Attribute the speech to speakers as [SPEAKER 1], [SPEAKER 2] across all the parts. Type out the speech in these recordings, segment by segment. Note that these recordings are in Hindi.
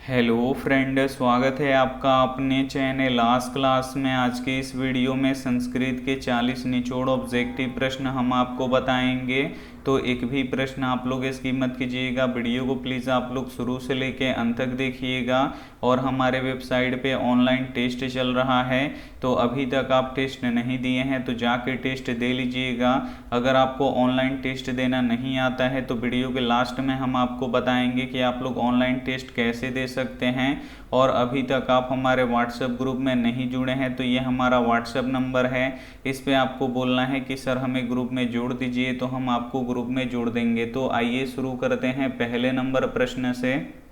[SPEAKER 1] हेलो फ्रेंड, स्वागत है आपका अपने चैनल लास्ट क्लास में। आज के इस वीडियो में संस्कृत के 40 निचोड़ ऑब्जेक्टिव प्रश्न हम आपको बताएंगे। तो एक भी प्रश्न आप लोग स्किप मत कीजिएगा, वीडियो को प्लीज़ आप लोग शुरू से लेके अंत तक देखिएगा। और हमारे वेबसाइट पे ऑनलाइन टेस्ट चल रहा है, तो अभी तक आप टेस्ट नहीं दिए हैं तो जाके टेस्ट दे लीजिएगा। अगर आपको ऑनलाइन टेस्ट देना नहीं आता है तो वीडियो के लास्ट में हम आपको बताएंगे कि आप लोग ऑनलाइन टेस्ट कैसे दे सकते हैं। और अभी तक आप हमारे व्हाट्सएप ग्रुप में नहीं जुड़े हैं तो ये हमारा व्हाट्सएप नंबर है, इस पे आपको बोलना है कि सर हमें ग्रुप में जोड़ दीजिए, तो हम आपको ग्रुप में जोड़ देंगे। तो आइए शुरू करते हैं पहले नंबर प्रश्न से।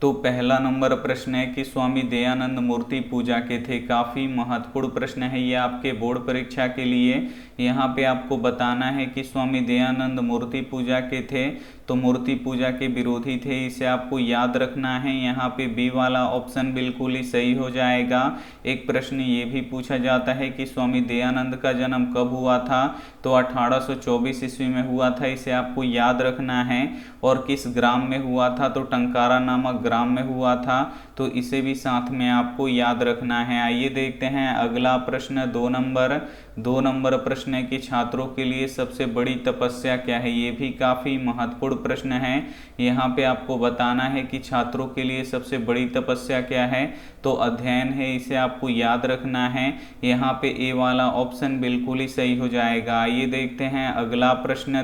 [SPEAKER 1] तो पहला नंबर प्रश्न है कि स्वामी दयानंद मूर्ति पूजा के थे। काफ़ी महत्वपूर्ण प्रश्न है ये आपके बोर्ड परीक्षा के लिए। यहाँ पे आपको बताना है कि स्वामी दयानंद मूर्ति पूजा के थे, तो मूर्ति पूजा के विरोधी थे, इसे आपको याद रखना है। यहाँ पे बी वाला ऑप्शन बिल्कुल ही सही हो जाएगा। एक प्रश्न ये भी पूछा जाता है कि स्वामी दयानंद का जन्म कब हुआ था, तो 1824 ईस्वी में हुआ था, इसे आपको याद रखना है। और किस ग्राम में हुआ था, तो टंकारा नामक ग्राम में हुआ था, तो इसे भी साथ में आपको याद रखना है। आइए देखते हैं अगला प्रश्न। दो नंबर प्रश्न है कि छात्रों के लिए सबसे बड़ी तपस्या क्या है। ये भी काफ़ी महत्वपूर्ण प्रश्न है। यहाँ पे आपको बताना है कि छात्रों के लिए सबसे बड़ी तपस्या क्या है, तो अध्ययन है, इसे आपको याद रखना है। यहाँ पे ए वाला ऑप्शन बिल्कुल ही सही हो जाएगा। आइए देखते हैं अगला प्रश्न।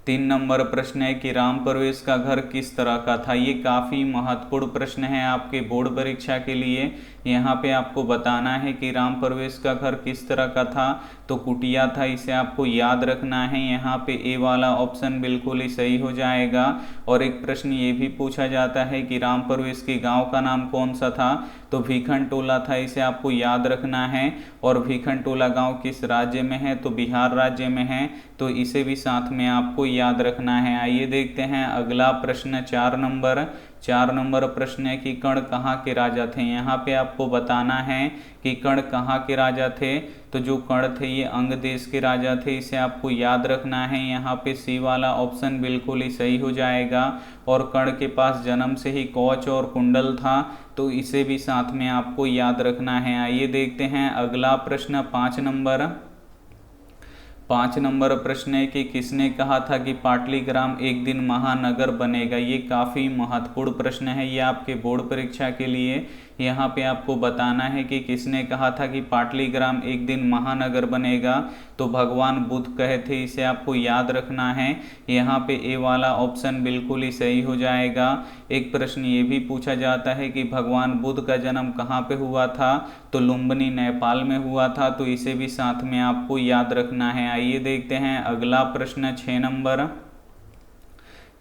[SPEAKER 1] 3 नंबर प्रश्न है कि राम प्रवेश का घर किस तरह का था। ये काफ़ी महत्वपूर्ण प्रश्न है आपके बोर्ड परीक्षा के लिए। यहाँ पे आपको बताना है कि राम प्रवेश का घर किस तरह का था, तो कुटिया था, इसे आपको याद रखना है। यहाँ पे ए वाला ऑप्शन बिल्कुल ही सही हो जाएगा। और एक प्रश्न ये भी पूछा जाता है कि राम प्रवेश के गांव का नाम कौन सा था, तो भीखनटोला था, इसे आपको याद रखना है। और भीखनटोला गांव किस राज्य में है, तो बिहार राज्य में है, तो इसे भी साथ में आपको याद रखना है। आइए देखते हैं अगला प्रश्न। 4 नंबर प्रश्न है कि कर्ण कहाँ के राजा थे। यहाँ पे आपको बताना है कि कर्ण कहाँ के राजा थे, तो जो कर्ण थे ये अंग देश के राजा थे, इसे आपको याद रखना है। यहाँ पे सी वाला ऑप्शन बिल्कुल ही सही हो जाएगा। और कर्ण के पास जन्म से ही कवच और कुंडल था, तो इसे भी साथ में आपको याद रखना है। आइए देखते हैं अगला प्रश्न। 5 नंबर प्रश्न है कि किसने कहा था कि पाटलिग्राम एक दिन महानगर बनेगा। ये काफ़ी महत्वपूर्ण प्रश्न है ये आपके बोर्ड परीक्षा के लिए। यहाँ पे आपको बताना है कि किसने कहा था कि पाटलिग्राम एक दिन महानगर बनेगा, तो भगवान बुद्ध कहे थे, इसे आपको याद रखना है। यहाँ पे ए वाला ऑप्शन बिल्कुल ही सही हो जाएगा। एक प्रश्न ये भी पूछा जाता है कि भगवान बुद्ध का जन्म कहाँ पे हुआ था, तो लुम्बिनी नेपाल में हुआ था, तो इसे भी साथ में आपको याद रखना है। आइए देखते हैं अगला प्रश्न।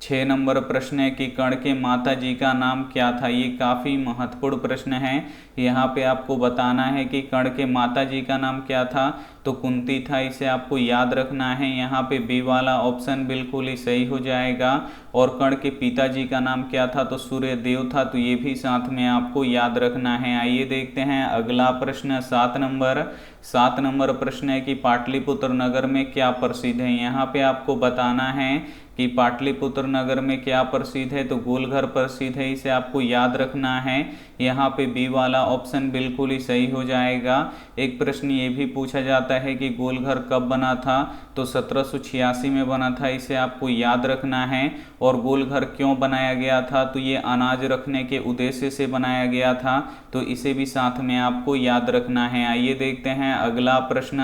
[SPEAKER 1] 6 नंबर प्रश्न है कि कर्ण के माता जी का नाम क्या था। ये काफ़ी महत्वपूर्ण प्रश्न है। यहाँ पे आपको बताना है कि कर्ण के माता जी का नाम क्या था, तो कुंती था, इसे आपको याद रखना है। यहाँ पे बी वाला ऑप्शन बिल्कुल ही सही हो जाएगा। और कर्ण के पिताजी का नाम क्या था, तो सूर्यदेव था, तो ये भी साथ में आपको याद रखना है। आइए देखते हैं अगला प्रश्न। 7 नंबर प्रश्न है कि पाटलिपुत्र नगर में क्या प्रसिद्ध है। यहाँ पे आपको बताना है कि पाटलिपुत्र नगर में क्या प्रसिद्ध है, तो गोलघर प्रसिद्ध है, इसे आपको याद रखना है। यहाँ पे बी वाला ऑप्शन बिल्कुल ही सही हो जाएगा। एक प्रश्न ये भी पूछा जाता है कि गोलघर कब बना था, तो 1786 में बना था, इसे आपको याद रखना है। और गोलघर क्यों बनाया गया था, तो ये अनाज रखने के उद्देश्य से बनाया गया था, तो इसे भी साथ में आपको याद रखना है। आइए देखते हैं अगला प्रश्न।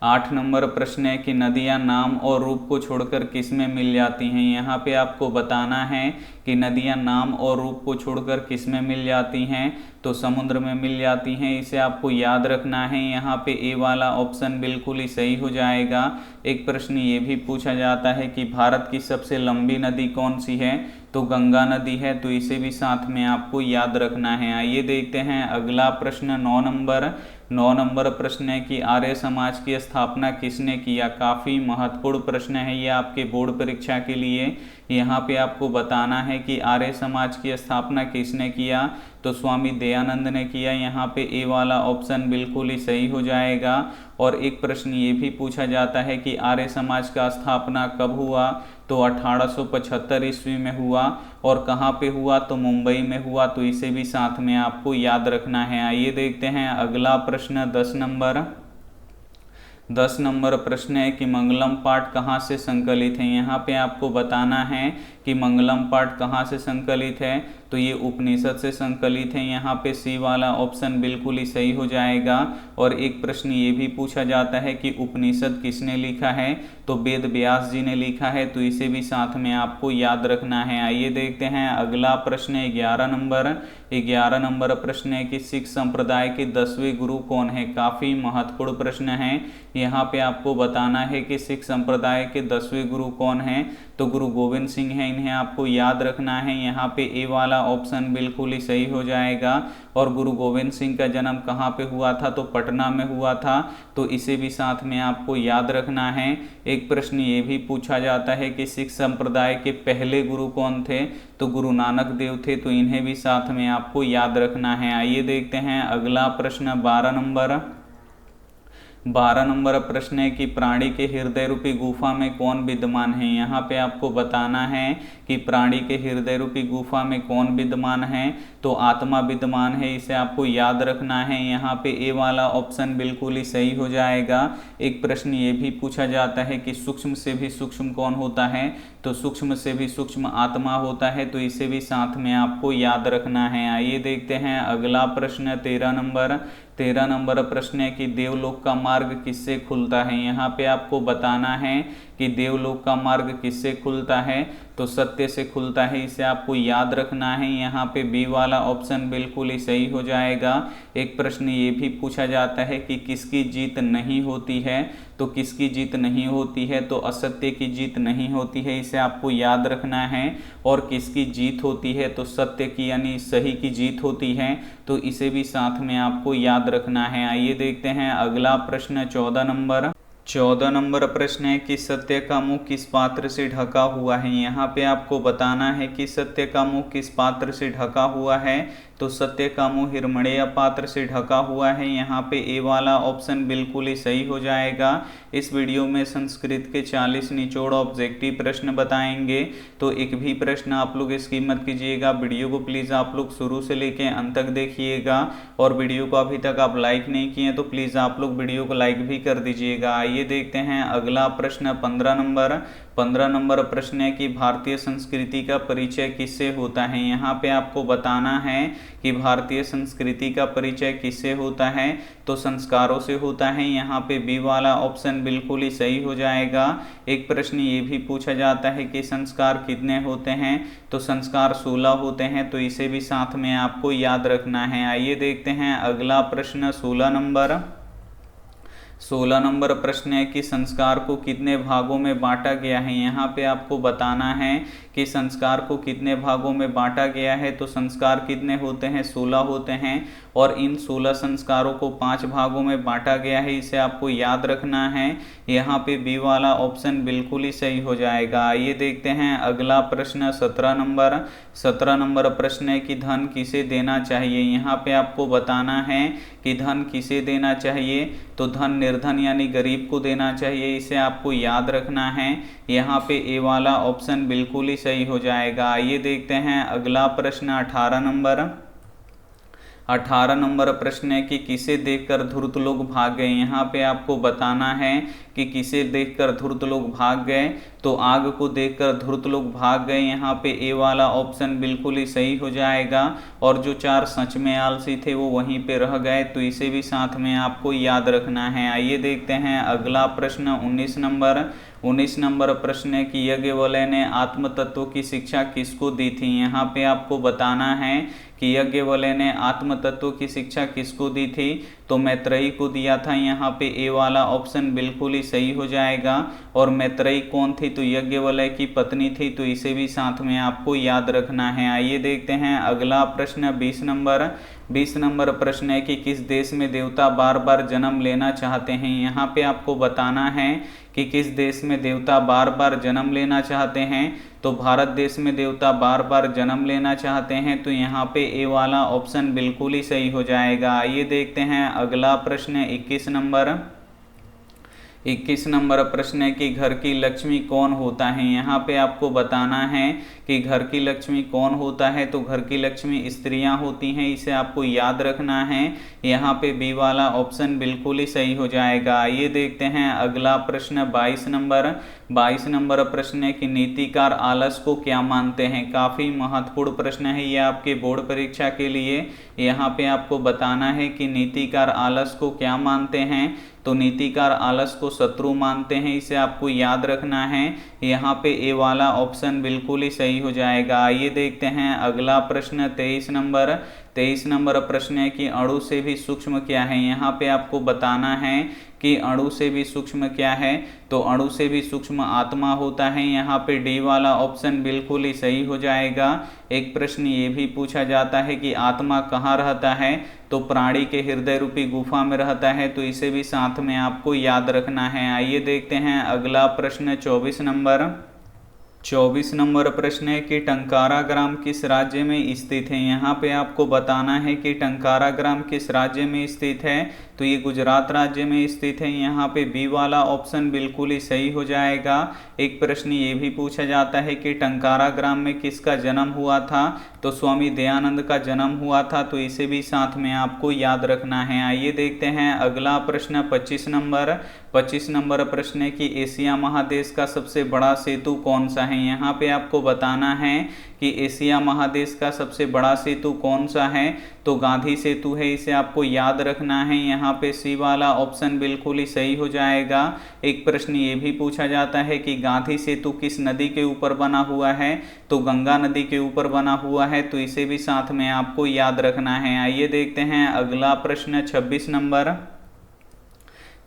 [SPEAKER 1] 8 नंबर प्रश्न है कि नदियां नाम और रूप को छोड़कर किस में मिल जाती हैं। यहाँ पे आपको बताना है कि नदियां नाम और रूप को छोड़कर किस में मिल जाती हैं, तो समुद्र में मिल जाती हैं, इसे आपको याद रखना है। यहाँ पे ए वाला ऑप्शन बिल्कुल ही सही हो जाएगा। एक प्रश्न ये भी पूछा जाता है कि भारत की सबसे लंबी नदी कौन सी है, तो गंगा नदी है, तो इसे भी साथ में आपको याद रखना है। आइए देखते हैं अगला प्रश्न। 9 नंबर प्रश्न है कि आर्य समाज की स्थापना किसने किया। काफ़ी महत्वपूर्ण प्रश्न है ये आपके बोर्ड परीक्षा के लिए। यहाँ पे आपको बताना है कि आर्य समाज की स्थापना किसने किया, तो स्वामी दयानंद ने किया। यहाँ पे ए वाला ऑप्शन बिल्कुल ही सही हो जाएगा। और एक प्रश्न ये भी पूछा जाता है कि आर्य समाज का स्थापना कब हुआ, तो 1875 ईस्वी में हुआ। और कहाँ पे हुआ, तो मुंबई में हुआ। तो इसे भी साथ में आपको याद रखना है। आइए देखते हैं अगला प्रश्न 10 नंबर प्रश्न है कि मंगलम पाठ कहाँ से संकलित है। यहाँ पे आपको बताना है कि मंगलम पाठ कहाँ से संकलित है, तो ये उपनिषद से संकलित है। यहाँ पे सी वाला ऑप्शन बिल्कुल ही सही हो जाएगा। और एक प्रश्न ये भी पूछा जाता है कि उपनिषद किसने लिखा है, तो वेद व्यास जी ने लिखा है। तो इसे भी साथ में आपको याद रखना है। आइए देखते हैं अगला प्रश्न 11 नंबर प्रश्न है कि सिख संप्रदाय के 10वें गुरु कौन है। काफ़ी महत्वपूर्ण प्रश्न है। यहाँ पे आपको बताना है कि सिख संप्रदाय के 10वें गुरु कौन हैं, तो गुरु गोविंद सिंह हैं। इन्हें आपको याद रखना है। यहाँ पे ए वाला ऑप्शन बिल्कुल ही सही हो जाएगा। और गुरु गोविंद सिंह का जन्म कहाँ पे हुआ था, तो पटना में हुआ था। तो इसे भी साथ में आपको याद रखना है। एक प्रश्न ये भी पूछा जाता है कि सिख संप्रदाय के पहले गुरु कौन थे, तो गुरु नानक देव थे। तो इन्हें भी साथ में आपको याद रखना है। आइए देखते हैं अगला प्रश्न 12 नंबर प्रश्न है कि प्राणी के हृदय रूपी गुफा में कौन विद्यमान है। यहाँ पे आपको बताना है कि प्राणी के हृदय रूपी गुफा में कौन विद्यमान है, तो आत्मा विद्यमान है। इसे आपको याद रखना है। यहाँ पे ए वाला ऑप्शन बिल्कुल ही सही हो जाएगा। एक प्रश्न ये भी पूछा जाता है कि सूक्ष्म से भी सूक्ष्म कौन होता है, तो सूक्ष्म से भी सूक्ष्म आत्मा होता है। तो इसे भी साथ में आपको याद रखना है। आइए देखते हैं अगला प्रश्न 13 नंबर प्रश्न है कि देवलोक का मार्ग किससे खुलता है। यहाँ पे आपको बताना है कि देवलोक का मार्ग किससे खुलता है, तो सत्य से खुलता है। इसे आपको याद रखना है। यहाँ पे बी वाला ऑप्शन बिल्कुल ही सही हो जाएगा। एक प्रश्न ये भी पूछा जाता है कि किसकी जीत नहीं होती है, तो किसकी जीत नहीं होती है, तो असत्य की जीत नहीं होती है। इसे आपको याद रखना है। और किसकी जीत होती है, तो सत्य की यानी सही की जीत होती है। तो इसे भी साथ में आपको याद रखना है। आइए देखते हैं अगला प्रश्न 14 नंबर प्रश्न है कि सत्य का मुंह किस पात्र से ढका हुआ है। यहाँ पे आपको बताना है कि सत्य का मुंह किस पात्र से ढका हुआ है, तो सत्य का मुंह हिरमणेय पात्र से ढका हुआ है। यहाँ पे ए वाला ऑप्शन बिल्कुल ही सही हो जाएगा। इस वीडियो में संस्कृत के 40 निचोड़ ऑब्जेक्टिव प्रश्न बताएंगे, तो एक भी प्रश्न आप लोग स्किप मत कीजिएगा। वीडियो को प्लीज़ आप लोग शुरू से लेके अंत तक देखिएगा। और वीडियो को अभी तक आप लाइक नहीं किए तो प्लीज़ आप लोग वीडियो को लाइक भी कर दीजिएगा। आइए देखते हैं अगला प्रश्न 15 नंबर प्रश्न है कि भारतीय संस्कृति का परिचय किससे होता है। यहाँ पे आपको बताना है कि भारतीय संस्कृति का परिचय किससे होता है, तो संस्कारों से होता है। यहाँ पे बी वाला ऑप्शन बिल्कुल ही सही हो जाएगा। एक प्रश्न ये भी पूछा जाता है कि संस्कार कितने होते हैं, तो संस्कार 16 होते हैं। तो इसे भी साथ में आपको याद रखना है। आइए देखते हैं अगला प्रश्न 16 नंबर प्रश्न है कि संस्कार को कितने भागों में बांटा गया है। यहाँ पे आपको बताना है कि संस्कार को कितने भागों में बांटा गया है, तो संस्कार कितने होते हैं, 16 होते हैं। और इन 16 संस्कारों को 5 भागों में बांटा गया है। इसे आपको याद रखना है। यहाँ पे बी वाला ऑप्शन बिल्कुल ही सही हो जाएगा। आइए देखते हैं अगला प्रश्न 17 नंबर प्रश्न है कि धन किसे देना चाहिए। यहाँ पे आपको बताना है कि धन किसे देना चाहिए, तो धन निर्धन यानी गरीब को देना चाहिए। इसे आपको याद रखना है। यहाँ पे ए वाला ऑप्शन बिल्कुल ही सही हो जाएगा। आइए देखते हैं अगला प्रश्न 18 नंबर प्रश्न है कि किसे देखकर धूर्त लोग भाग गए। यहाँ पे आपको बताना है कि किसे देखकर धूर्त लोग भाग गए, तो आग को देखकर धूर्त लोग भाग गए। यहाँ पे ए वाला ऑप्शन बिल्कुल ही सही हो जाएगा। और जो 4 सच में आलसी थे वो वहीं पे रह गए। तो इसे भी साथ में आपको याद रखना है। आइए देखते हैं अगला प्रश्न 19 नंबर प्रश्न है कि यज्ञवल्क्य ने आत्म तत्व की शिक्षा किसको दी थी। यहाँ पे आपको बताना है कि यज्ञवल्क्य ने आत्म तत्व की शिक्षा किसको दी थी, तो मैत्रेयी को दिया था। यहाँ पे ए वाला ऑप्शन बिल्कुल ही सही हो जाएगा। और मैत्रेयी कौन थी, तो यज्ञवल्क्य की पत्नी थी। तो इसे भी साथ में आपको याद रखना है। आइए देखते हैं अगला प्रश्न 20 नंबर प्रश्न है कि किस देश में देवता बार बार जन्म लेना चाहते हैं। यहाँ पे आपको बताना है कि किस देश में देवता बार बार जन्म लेना चाहते हैं, तो भारत देश में देवता बार बार जन्म लेना चाहते हैं, तो यहाँ पे ए वाला ऑप्शन बिल्कुल ही सही हो जाएगा। आइए देखते हैं अगला प्रश्न 21 नंबर। 21 नंबर प्रश्न है कि घर की लक्ष्मी कौन होता है। यहाँ पे आपको बताना है कि घर की लक्ष्मी कौन होता है, तो घर की लक्ष्मी स्त्रियां होती हैं, इसे आपको याद रखना है। यहाँ पे बी वाला ऑप्शन बिल्कुल ही सही हो जाएगा। आइए देखते हैं अगला प्रश्न 22 नंबर। 22 नंबर प्रश्न है कि नीतिकार आलस को क्या मानते हैं। काफ़ी महत्वपूर्ण प्रश्न है ये आपके बोर्ड परीक्षा के लिए। यहाँ पे आपको बताना है कि नीतिकार आलस को क्या मानते हैं, तो नीतिकार आलस को शत्रु मानते हैं, इसे आपको याद रखना है। यहाँ पे ए वाला ऑप्शन बिल्कुल ही सही हो जाएगा। आइए देखते हैं अगला प्रश्न 23 नंबर। 23 नंबर प्रश्न है कि अणु से भी सूक्ष्म क्या है। यहाँ पे आपको बताना है कि अणु से भी सूक्ष्म क्या है, तो अणु से भी सूक्ष्म आत्मा होता है। यहाँ पे डी वाला ऑप्शन बिल्कुल ही सही हो जाएगा। एक प्रश्न ये भी पूछा जाता है कि आत्मा कहाँ रहता है, तो प्राणी के हृदय रूपी गुफा में रहता है, तो इसे भी साथ में आपको याद रखना है। आइए देखते हैं अगला प्रश्न 24 नंबर। 24 नंबर प्रश्न है कि टंकारा ग्राम किस राज्य में स्थित है। यहाँ पे आपको बताना है कि टंकारा ग्राम किस राज्य में स्थित है, तो ये गुजरात राज्य में स्थित है। यहाँ पे बी वाला ऑप्शन बिल्कुल ही सही हो जाएगा। एक प्रश्न ये भी पूछा जाता है कि टंकारा ग्राम में किसका जन्म हुआ था, तो स्वामी दयानंद का जन्म हुआ था, तो इसे भी साथ में आपको याद रखना है। आइए देखते हैं अगला प्रश्न 25 नंबर। 25 नंबर प्रश्न है कि एशिया महादेश का सबसे बड़ा सेतु कौन सा है। यहाँ पे आपको बताना है कि एशिया महादेश का सबसे बड़ा सेतु कौन सा है, तो गांधी सेतु है, इसे आपको याद रखना है। यहाँ पे सी वाला ऑप्शन बिल्कुल ही सही हो जाएगा। एक प्रश्न ये भी पूछा जाता है कि गांधी सेतु किस नदी के ऊपर बना हुआ है, तो गंगा नदी के ऊपर बना हुआ है, तो इसे भी साथ में आपको याद रखना है। आइए देखते हैं अगला प्रश्न 26 नंबर।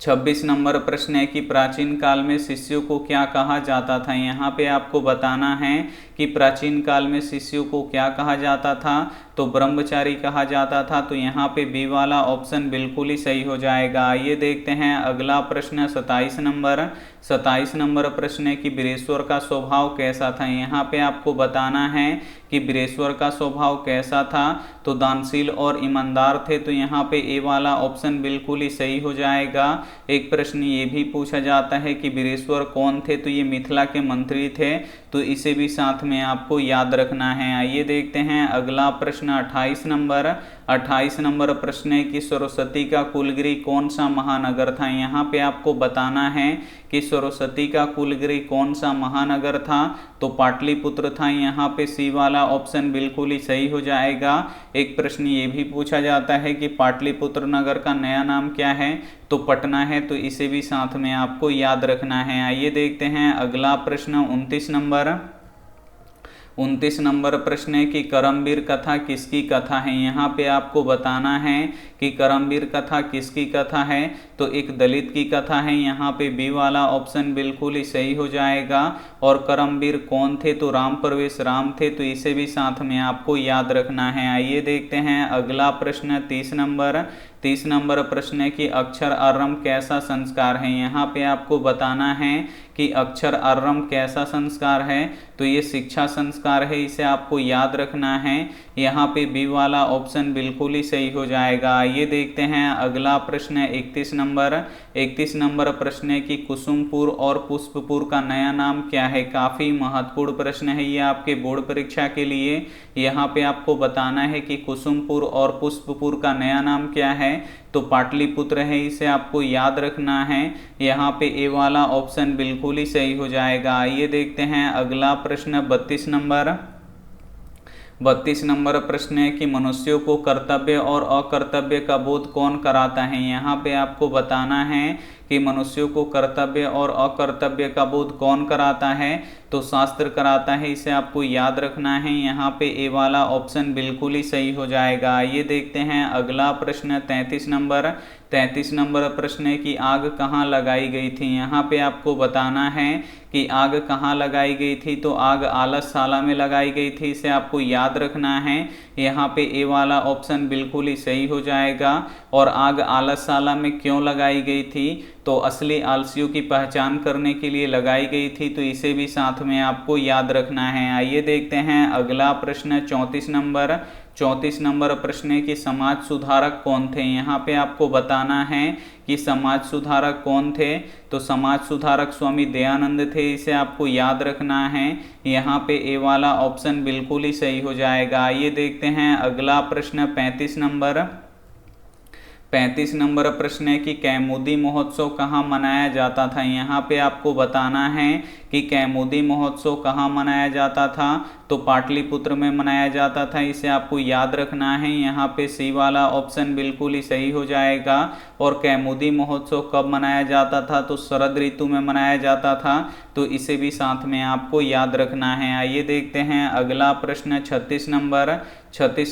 [SPEAKER 1] 26 नंबर प्रश्न है कि प्राचीन काल में शिष्यों को क्या कहा जाता था। यहाँ पे आपको बताना है कि प्राचीन काल में शिष्यों को क्या कहा जाता था, तो ब्रह्मचारी कहा जाता था, तो यहाँ पे बी वाला ऑप्शन बिल्कुल ही सही हो जाएगा। आइए देखते हैं अगला प्रश्न 27 नंबर। 27 नंबर प्रश्न है कि बृहस्पति का स्वभाव कैसा था। यहाँ पे आपको बताना है कि बृहस्पति का स्वभाव कैसा था, तो दानशील और ईमानदार थे, तो यहाँ पे ए वाला ऑप्शन बिल्कुल ही सही हो जाएगा। एक प्रश्न ये भी पूछा जाता है कि बृहस्पति कौन थे, तो ये मिथिला के मंत्री थे, तो इसे भी साथ में आपको याद रखना है। आइए देखते हैं अगला प्रश्न 28 नंबर। 28 नंबर प्रश्न है कि सरस्वती का कुलगिरी कौन सा महानगर था। यहाँ पे आपको बताना है कि सरस्वती का कुलगिरी कौन सा महानगर था, तो पाटलिपुत्र था। यहाँ पे सी वाला ऑप्शन बिल्कुल ही सही हो जाएगा। एक प्रश्न ये भी पूछा जाता है कि पाटलिपुत्र नगर का नया नाम क्या है, तो पटना है, तो इसे भी साथ में आपको याद रखना है। आइए देखते हैं अगला प्रश्न 29 नंबर। 29 नंबर प्रश्न है कि करमवीर कथा किसकी कथा है। यहाँ पे आपको बताना है कि करमवीर कथा किसकी कथा है, तो एक दलित की कथा है। यहाँ पे बी वाला ऑप्शन बिल्कुल ही सही हो जाएगा। और करमवीर कौन थे, तो राम प्रवेश राम थे, तो इसे भी साथ में आपको याद रखना है। आइए देखते हैं अगला प्रश्न 30 नंबर। 30 नंबर प्रश्न है कि अक्षर आरंभ कैसा संस्कार है। यहाँ पे आपको बताना है कि अक्षर आरंभ कैसा संस्कार है, तो ये शिक्षा संस्कार है, इसे आपको याद रखना है। यहाँ पे बी वाला ऑप्शन बिल्कुल ही सही हो जाएगा। आइए देखते हैं अगला प्रश्न 31 नंबर। 31 नंबर प्रश्न है कि कुसुमपुर और पुष्पपुर का नया नाम क्या है। काफ़ी महत्वपूर्ण प्रश्न है ये आपके बोर्ड परीक्षा के लिए। यहाँ पे आपको बताना है कि कुसुमपुर और पुष्पपुर का नया नाम क्या है, तो पाटलिपुत्र है, इसे आपको याद रखना है। यहाँ पे ए वाला ऑप्शन बिल्कुल ही सही हो जाएगा। आइए देखते हैं अगला प्रश्न 32 नंबर। 32 नंबर प्रश्न है कि मनुष्यों को कर्तव्य और अकर्तव्य का बोध कौन कराता है। यहाँ पे आपको बताना है कि मनुष्यों को कर्तव्य और अकर्तव्य का बोध कौन कराता है, तो शास्त्र कराता है, इसे आपको याद रखना है। यहाँ पे ए वाला ऑप्शन बिल्कुल ही सही हो जाएगा। आइए देखते हैं अगला प्रश्न 33 नंबर। 33 नंबर प्रश्न है कि आग कहाँ लगाई गई थी। यहाँ पे आपको बताना है कि आग कहाँ लगाई गई थी, तो आग आलसशाला में लगाई गई थी, इसे आपको याद रखना है। यहाँ पे ए वाला ऑप्शन बिल्कुल ही सही हो जाएगा। और आग आलसशाला में क्यों लगाई गई थी, तो असली आलसियों की पहचान करने के लिए लगाई गई थी, तो इसे भी साथ में आपको याद रखना है। आइए देखते हैं अगला प्रश्न 34 नंबर प्रश्न है कि समाज सुधारक कौन थे। यहाँ पे आपको बताना है कि समाज सुधारक कौन थे। तो समाज सुधारक स्वामी दयानंद थे, इसे आपको याद रखना है। यहाँ पे ए वाला ऑप्शन बिल्कुल ही सही हो जाएगा। आइए देखते हैं अगला प्रश्न 35 नंबर प्रश्न है कि कैमुदी महोत्सव कहाँ मनाया जाता था। यहाँ पे आपको बताना है कि कैमुदी महोत्सव कहाँ मनाया जाता था। तो पाटलिपुत्र में मनाया जाता था, इसे आपको याद रखना है। यहाँ पे सी वाला ऑप्शन बिल्कुल ही सही हो जाएगा। और कैमुदी महोत्सव कब मनाया जाता था, तो शरद ऋतु में मनाया जाता था, तो इसे भी साथ में आपको याद रखना है। आइए देखते हैं अगला प्रश्न 36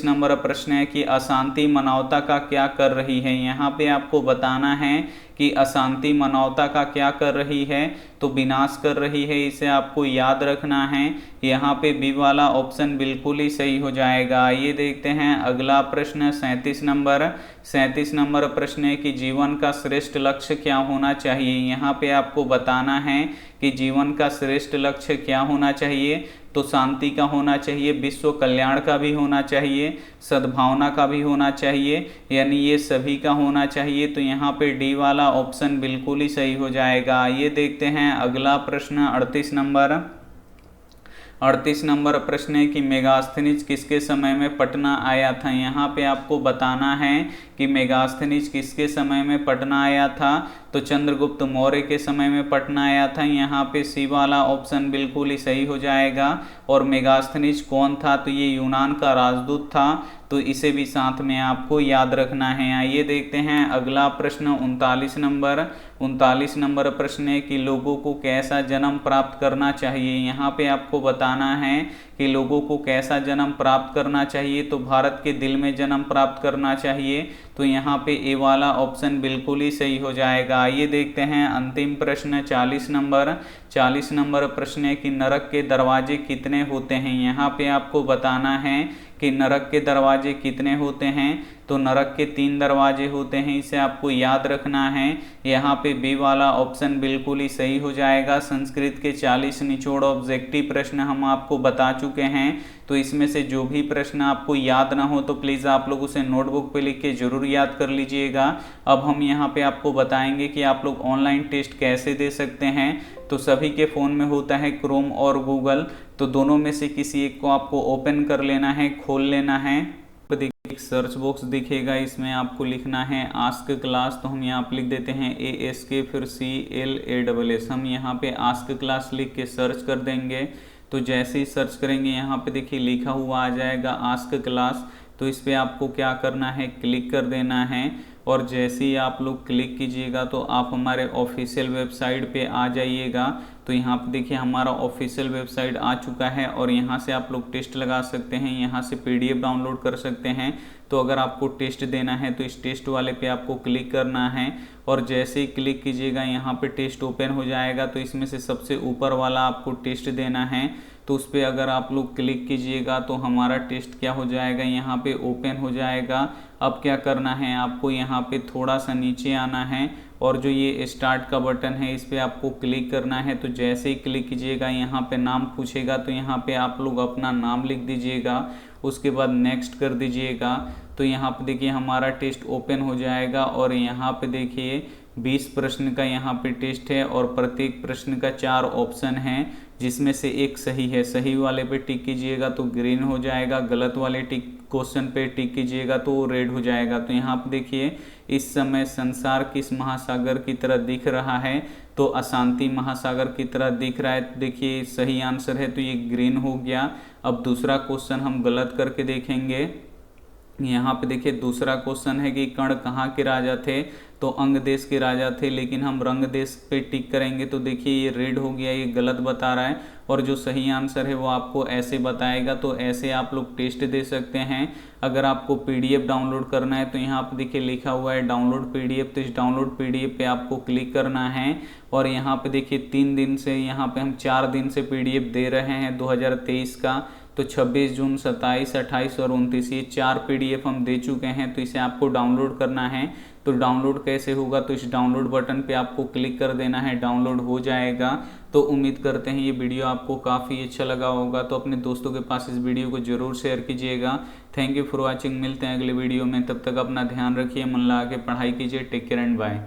[SPEAKER 1] नंबर प्रश्न है कि अशांति मानवता का क्या कर रही है। यहाँ पे आपको बताना है कि अशांति मानवता का क्या कर रही है, तो विनाश कर रही है, इसे आपको याद रखना है। यहाँ पे बी वाला ऑप्शन बिल्कुल ही सही हो जाएगा। आइए देखते हैं अगला प्रश्न 37 नंबर प्रश्न है कि जीवन का श्रेष्ठ लक्ष्य क्या होना चाहिए। यहाँ पे आपको बताना है कि जीवन का श्रेष्ठ लक्ष्य क्या होना चाहिए। तो शांति का होना चाहिए, विश्व कल्याण का भी होना चाहिए, सद्भावना का भी होना चाहिए, यानी ये सभी का होना चाहिए। तो यहाँ पे डी वाला ऑप्शन बिल्कुल ही सही हो जाएगा। ये देखते हैं अगला प्रश्न 38 नंबर प्रश्न है कि मेगास्थनीज किसके समय में पटना आया था। यहाँ पे आपको बताना है कि मेगास्थनीज किसके समय में पटना आया था। तो चंद्रगुप्त मौर्य के समय में पटना आया था। यहाँ पे सी वाला ऑप्शन बिल्कुल ही सही हो जाएगा। और मेगास्थनीज कौन था, तो ये यूनान का राजदूत था, तो इसे भी साथ में आपको याद रखना है। आइए देखते हैं अगला प्रश्न 39 नंबर प्रश्न है कि लोगों को कैसा जन्म प्राप्त करना चाहिए। यहाँ पे आपको बताना है कि लोगों को कैसा जन्म प्राप्त करना चाहिए। तो भारत के दिल में जन्म प्राप्त करना चाहिए। तो यहाँ पे ए वाला ऑप्शन बिल्कुल ही सही हो जाएगा। आइए देखते हैं अंतिम प्रश्न 40 नंबर प्रश्न है कि नरक के दरवाजे कितने होते हैं। यहाँ पे आपको बताना है कि नरक के दरवाजे कितने होते हैं। तो नरक के 3 दरवाजे होते हैं, इसे आपको याद रखना है। यहाँ पे बी वाला ऑप्शन बिल्कुल ही सही हो जाएगा। संस्कृत के 40 निचोड़ ऑब्जेक्टिव प्रश्न हम आपको बता चुके हैं। तो इसमें से जो भी प्रश्न आपको याद ना हो तो प्लीज़ आप लोग उसे नोटबुक पे लिख के जरूर याद कर लीजिएगा। अब हम यहाँ पे आपको बताएंगे कि आप लोग ऑनलाइन टेस्ट कैसे दे सकते हैं। तो सभी के फ़ोन में होता है क्रोम और गूगल, तो दोनों में से किसी एक को आपको ओपन कर लेना है, खोल लेना है। एक सर्च बॉक्स दिखेगा, इसमें आपको लिखना है आस्क क्लास। तो हम यहाँ पे लिख देते हैं ASK फिर CLASS। हम यहाँ पे आस्क क्लास लिख के सर्च कर देंगे। तो जैसे ही सर्च करेंगे यहाँ पे देखिए लिखा हुआ आ जाएगा आस्क क्लास। तो इस पर आपको क्या करना है, क्लिक कर देना है। और जैसे ही आप लोग क्लिक कीजिएगा तो आप हमारे ऑफिशियल वेबसाइट पे आ जाइएगा। तो यहाँ पे देखिए हमारा ऑफिशियल वेबसाइट आ चुका है और यहाँ से आप लोग टेस्ट लगा सकते हैं, यहाँ से PDF डाउनलोड कर सकते हैं। तो अगर आपको टेस्ट देना है तो इस टेस्ट वाले पे आपको क्लिक करना है और जैसे ही क्लिक कीजिएगा यहाँ पे टेस्ट ओपन हो जाएगा। तो इसमें से सबसे ऊपर वाला आपको टेस्ट देना है। तो उस पर अगर आप लोग क्लिक कीजिएगा तो हमारा टेस्ट क्या हो जाएगा, यहाँ पे ओपन हो जाएगा। अब क्या करना है, आपको यहाँ पे थोड़ा सा नीचे आना है और जो ये स्टार्ट का बटन है इस पर आपको क्लिक करना है। तो जैसे ही क्लिक कीजिएगा यहाँ पे नाम पूछेगा, तो यहाँ पे आप लोग अपना नाम लिख दीजिएगा, उसके बाद नेक्स्ट कर दीजिएगा। तो यहाँ पे देखिए हमारा टेस्ट ओपन हो जाएगा और यहाँ पे देखिए 20 प्रश्न का यहाँ पे टेस्ट है और प्रत्येक प्रश्न का 4 ऑप्शन हैं, जिसमें से एक सही है। सही वाले पे टिक कीजिएगा तो ग्रीन हो जाएगा, गलत वाले क्वेश्चन पे टिक कीजिएगा तो रेड हो जाएगा। तो यहाँ पे देखिए इस समय संसार किस महासागर की तरह दिख रहा है, तो अशांति महासागर की तरह दिख रहा है। तो देखिए सही आंसर है, तो ये ग्रीन हो गया। अब दूसरा क्वेश्चन हम गलत करके देखेंगे। यहाँ पे देखिए दूसरा क्वेश्चन है कि कर्ण कहाँ के राजा थे, तो अंग देश के राजा थे, लेकिन हम रंग देश पे टिक करेंगे तो देखिए ये रेड हो गया, ये गलत बता रहा है। और जो सही आंसर है वो आपको ऐसे बताएगा। तो ऐसे आप लोग टेस्ट दे सकते हैं। अगर आपको PDF डाउनलोड करना है तो यहाँ पे देखिए लिखा हुआ है डाउनलोड PDF। तो इस डाउनलोड PDF पे आपको क्लिक करना है और यहाँ पे देखिए 3 दिन से, यहाँ पे हम 4 दिन से PDF दे रहे हैं 2023 का। तो 26 जून, 27, 28 और 29 ये 4 PDF हम दे चुके हैं। तो इसे आपको डाउनलोड करना है। तो डाउनलोड कैसे होगा, तो इस डाउनलोड बटन पे आपको क्लिक कर देना है, डाउनलोड हो जाएगा। तो उम्मीद करते हैं ये वीडियो आपको काफ़ी अच्छा लगा होगा, तो अपने दोस्तों के पास इस वीडियो को जरूर शेयर कीजिएगा। थैंक यू फॉर वॉचिंग, मिलते हैं अगले वीडियो में, तब तक अपना ध्यान रखिए, मन लगा के पढ़ाई कीजिए। Take care and bye.